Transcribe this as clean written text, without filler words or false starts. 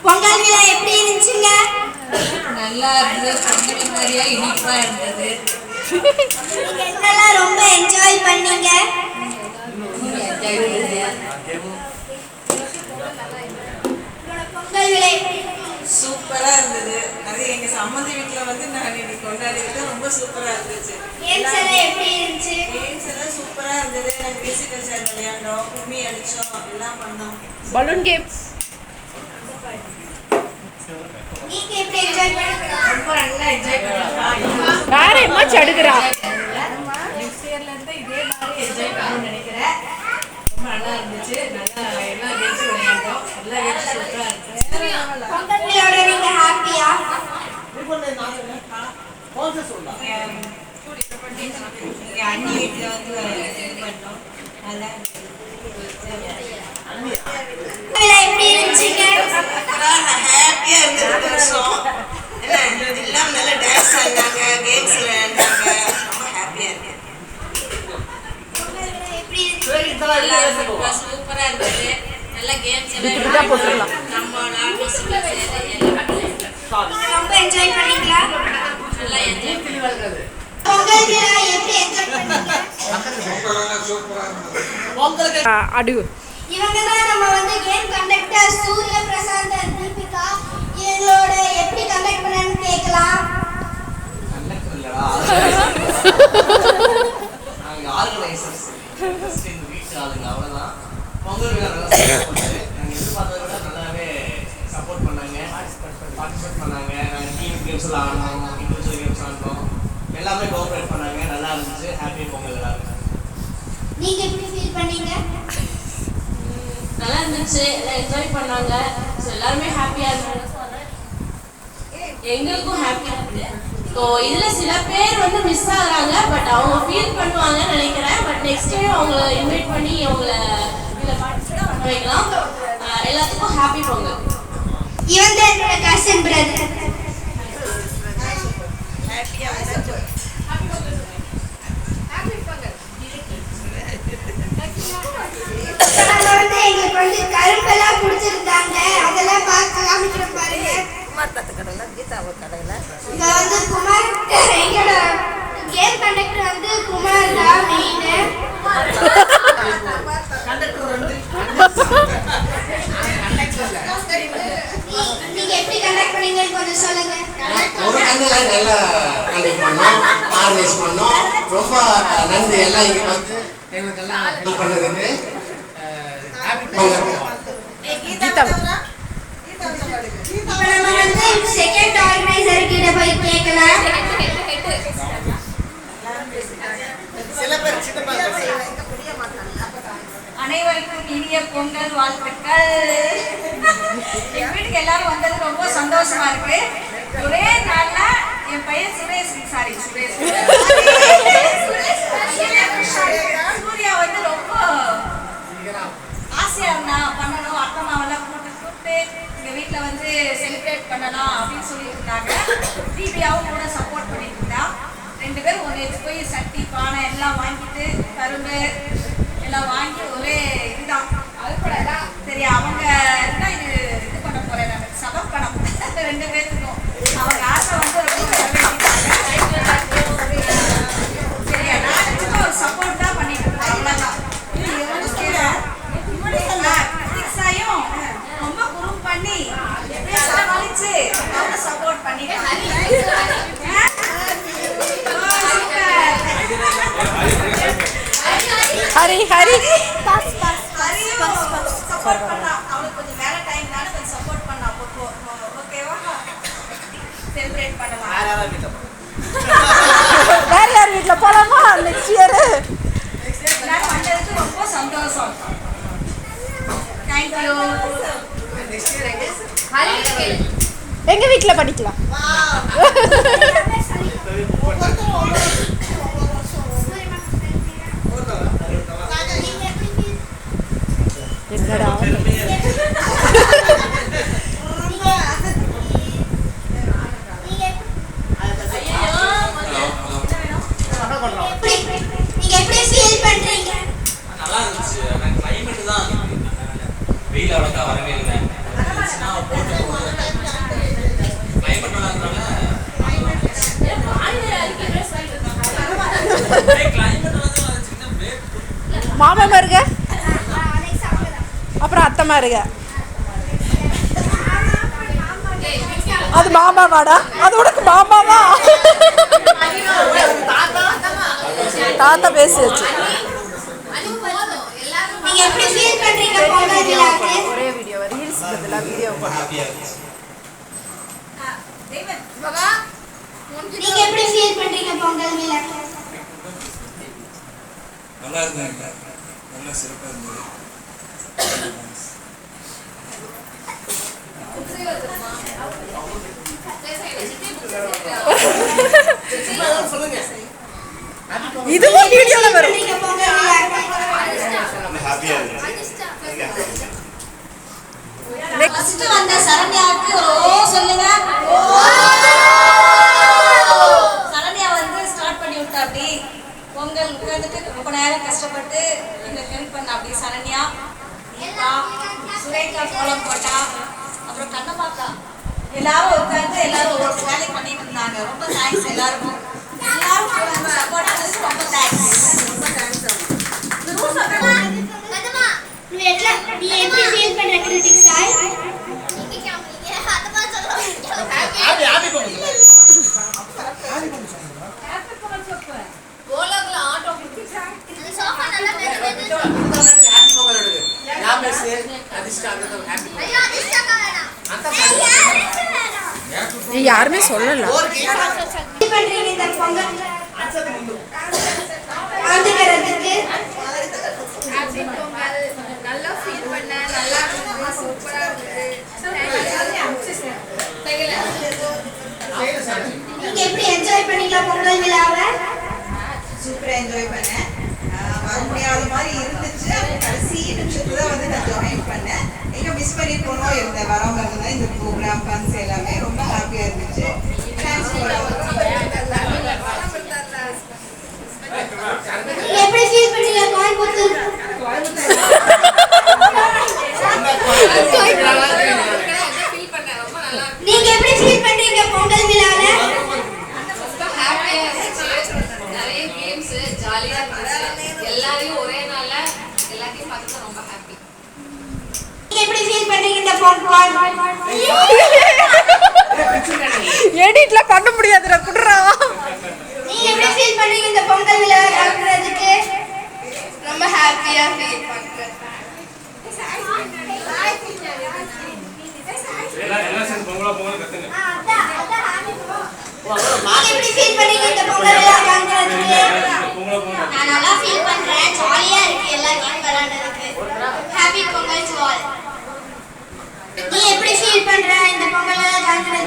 பொங்கல் விழா எப்படி இருந்துச்சுங்க? நல்லா இருந்தது. பொங்கல் மாதிரியா இனிப்பா இருந்தது. நீங்க என்னெல்லாம் ரொம்ப என்ஜாய் பண்ணீங்க? பொங்கல் விழா சூப்பரா இருந்தது. அது எங்க சம்மந்தி வீட்டுல வந்து நான் இன்னைக்கு கொண்டாடிட்டு ரொம்ப சூப்பரா இருந்துச்சு. கேம்ஸ் எல்லாம் எப்படி இருந்துச்சு? கேம்ஸ் எல்லாம் சூப்பரா இருந்தது. நாங்க மியூசிக்கல் சேர் விளையாண்டோம், கும்மி அடிச்சோம், எல்லாம் பண்ணோம். பலூன் கேம்ஸ் நீங்க எப்படி என்ஜாய் பண்ணீங்க? ரொம்ப நல்லா என்ஜாய் பண்ணோம். வேற எம்மாச்சு அடுக்குறா நெக்ஸ்ட் இயர்ல இருந்து இதே மாதிரி என்ஜாய் பண்ணணும்னு நினைக்கிறேன். ரொம்ப நல்லா இருந்துச்சு. நல்லா எல்லா கேம்ஸும் விளையாண்டோம். எல்லா கேம்ஸும் சூப்பரா இருந்துச்சு. பொங்கல் விழாவோட நீங்க ஹாப்பியா? எங்க அண்ணி வீட்டுல வந்து இது பண்ணோம். நல்லா விழா எப்படி இருந்துச்சுங்க? ஹாப்பியா இருந்தது வருஷம். எல்லாம் நல்லா டான்ஸ் ஆடினாங்க, கேம்ஸ் விளையாண்டாங்க. ரொம்ப ஹாப்பியா இருக்கு. பொங்கல் விழா எப்படி இருந்துச்சு? சூப்பரா இருந்தது. நல்ல கேம்ஸ் எல்லாம் இப்படிதான் போட்டுடலாம். நம்ம மியூசிக்கல் சேர் எல்லாம் நீங்க ரொம்ப என்ஜாய் பண்ணீங்களா? நல்லா என்ஜாய் பண்ணி பொங்கல் விழா எப்படி என்ஜாய் பண்ணீங்க? அடு இவங்க தான் நம்ம வந்து game conductor Surya Prashanth and Deepika. இவங்களோட எப்படி கண்டக்ட் பண்ணனும் கேக்கலாம். நாங்கள் ஆர்கனைசர்ஸ் ஜஸ்ட் இந்த வீட்டு ஆளுங்க அவ்வளோதான். பொங்கல் விழா நல்லா சப்போர்ட் பண்ணாங்க. நாங்கள் எதிர்பார்த்ததை விட நல்லாவே சப்போர்ட் பண்ணாங்க, பார்ட்டிசிபேட் பண்ணாங்க. நாங்கள் டீம் கேம்ஸ் எல்லாம் ஆடினோம், இண்டிவிஜுவல் கேம்ஸ் ஆடினோம். எல்லாமே கோஆப்ரேட் பண்ணாங்க. நல்லா இருந்துச்சு. ஹாப்பி பொங்கல் விழா. நீங்க எப்படி ஃபீல் பண்ணீங்க? நல்லா இருந்துச்சு. எல்லாம் என்ஜாய் பண்ணாங்க. ஸோ எல்லாருமே ஹாப்பியா இருந்தாங்க. எங்களுக்கும் ஹாப்பியா இருக்கு. ஸோ இதுல சில பேர் வந்து மிஸ் ஆகுறாங்க. பட் அவங்க ஃபீல் பண்ணுவாங்கன்னு நினைக்கிறேன். பட் நெக்ஸ்ட் டைம் அவங்கள இன்வைட் பண்ணி அவங்கள இதில் பார்ட்டிசிபேட் பண்ண வைக்கலாம். எல்லாத்துக்கும் ஹாப்பி பொங்கல். இவன் தான் என்னோட கசின் பிரதர். ஹாப்பியா இருந்துச்சு. நம்ம வந்து எங்களுக்கு வந்து கரும்பெல்லாம் குடிச்சிருந்தாங்க. அதெல்லாம் பார்த்து காமிக்கிற பாருங்க. இங்க வந்து குமார் எங்களோட கேம் கண்டக்டர் வந்து குமார் தான் மெயின். நீங்க எப்படி கண்டக்ட் பண்ணீங்கன்னு கொஞ்சம் சொல்லுங்க. ஒரு கண்ணில் நல்லா கண்டக்ட் பண்ணோம், ஆர்கனைஸ் பண்ணோம். ரொம்ப நன்றி எல்லாம் இங்கே வந்து எங்களுக்கெல்லாம் ஹெல்ப் பண்ணதுக்கு. ஹாப்பி பொங்கல். கீதா இப்ப நம்ம வந்து செகண்ட் ஆர்கனைசர் கிட்ட போய் கேட்கலாம். அனைவருக்கும் இனிய பொங்கல் வாழ்த்துக்கள். எங்க வீட்டுக்கு எல்லாரும் வந்தது ரொம்ப சந்தோஷமா இருக்கு. ஒரே நாள்ல என் பையன் சூர்யா வந்து ரொம்ப ஆசையா இருந்தா பண்ணணும், அத்தை மாவெல்லாம் கூப்பிட்டு எங்க வீட்டுல வந்து செலிப்ரேட் பண்ணலாம் அப்படின்னு சொல்லிட்டு இருந்தாங்க. தீபியாவும் கூட சப்போர்ட் பண்ணிட்டு இருந்தா. 2 பேரும் ஒரு எடுத்து போய் சட்டி பானை எல்லாம் வாங்கிட்டு கரும்பு எல்லாம் வாங்கி ஒரே இதுதான் அதுக்கூடதான் சரி. அவங்க இருந்தா இது பண்ண போறேன், நான் சமர்ப்பணம் 2 பேருக்கும். அவங்க ஆசை வந்து ரொம்ப சரியா நான் ஒரு சப்போர்ட் தான் பண்ணிட்டு இருக்கேன். அவ்வளவுதான். ரொம்ப குறும் பண்ணி சமாளிச்சு அவங்க சப்போர்ட் பண்ணிட்டு ஹரி ஹரி சப்போர்ட் பண்ணா. அவளுக்கு கொஞ்சம் மேல டைம்னால கொஞ்சம் சப்போர்ட் பண்ணா. ஓகேவா? செலிப்ரேட் பண்ணலாம். வேற யார் வீட்டில் போலாமா நெக்ஸ்ட் இயர்? எல்லாரும் வந்ததுக்கு ரொம்ப சந்தோஷம். தேங்க்யூ. எங்க வீட்டில் படிக்கலாம். என்னடா நீங்க எப்படி ஃபீல் பண்றீங்க? நல்லா இருந்துச்சு. ஆனால் கிளைமேட் தான் வெயில் அவ்வளோக்கா வரவே இல்லை. மாமா இருக்க அப்புறம் அத்தைமா இருக்க அது மாமாவாடா அது உனக்கு மாமாவா தாத்தா பேசியாச்சு நீங்க எப்படி ஃபீல் பண்றீங்க பொங்கல் விழாக்கு? ஒரே வீடியோ ரீல்ஸ் பதிலா வீடியோ நீங்க எப்படி ஃபீல் பண்றீங்க பொங்கல் விழாக்கு? நல்லா இருந்தாங்க, நல்லா சிறப்பாக இருந்தது. சொல்லுங்க. இதுவும் வீடியோல வரும். நீங்க பொங்கல் விழாக்கு ஹாப்பியாக இருந்துச்சு. ஃபர்ஸ்ட் வந்த சரண்யாவுக்கு ஒரு ஓ சொல்லுங்க. சரண்யா வந்து ஸ்டார்ட் பண்ணி விட்டா அப்படி பொங்கல் உட்காந்துட்டு ரொம்ப நேரம் கஷ்டப்பட்டு எங்களுக்கு ஹெல்ப் பண்ண அப்படி சரண்யா, தீபா, சுரேகா கோலம் போட்டா, அப்புறம் கண்ணமாக்கா எல்லாரும் உட்காந்து எல்லாரும் ஒவ்வொரு வேலை பண்ணிட்டு இருந்தாங்க. ரொம்ப தேங்க்ஸ் எல்லாருக்கும். எல்லாரும் சப்போர்ட் பண்ணதுக்கு ரொம்ப தேங்க்ஸ். நீ எப்படி ஃபீல் பண்ற கிரிட்டிக்ஸ் ஆய்? யாருமே சொல்லல ஃபீல் பண்றீங்க இந்த பொங்கல் வந்துக்கிறதுக்கு? நல்லா ஃபீல் பண்ணேன், நல்லா இருந்துச்சு, சூப்பரா இருந்துச்சு. நீங்க எப்படி என்ஜாய் பண்ணீங்களா பொங்கல் விழாவை? சூப்பராக என்ஜாய் பண்ணேன். வர முடியாத மாதிரி இருந்துச்சு. அப்புறம் கடைசி நிமிஷத்துல தான் வந்து நான் ஜாயின் பண்ணேன். எங்க மிஸ் பண்ணி போனோம் இருந்தேன், வராம இருந்தேன். இந்த ப்ரோக்ராம் ஃபன்ஸ் எல்லாமே ரொம்ப ஹாப்பியாக இருந்துச்சு. தேங்க்ஸ் நீங்க எப்படி ஃபீல் பண்ணீங்க கோயம்புத்தூர்? நீங்க எப்படி ஃபீல் பண்றீங்க பொங்கல் விழாவை? நிறைய கேம்ஸ் ஜாலியா இருந்துச்சு. எல்லாரையும் ஒரே நாள்ல எல்லாத்தையும் பார்த்து ரொம்ப ஹாப்பி. நீங்க எப்படி ஃபீல் பண்றீங்க இந்த பொங்கல்? எடிட்ல பண்ண முடியாதுடா குடுறா நீங்க எப்படி ஃபீல் பண்றீங்க இந்த பொங்கல் விழாவை நடக்கிறதுக்கு? ரொம்ப ஹாப்பியா ஃபீல் பண்றேன். எல்லாம் சேர்ந்து பொங்கலா பொங்கல் கத்துங்க. நீங்க எப்படி ஃபீல் பண்றீங்க இந்த பொங்கல் விழாவை நடக்கிறதுக்கு? பொங்கலா பொங்கல் நான் நல்லா ஃபீல் பண்றேன். ஜாலியா இருக்கு எல்லா கேம் விளையாடுறதுக்கு. Happy Pongal to all. நீ எப்படி ஃபீல் பண்ற இந்த பொங்கல் விழாவை நடக்கிறதுக்கு?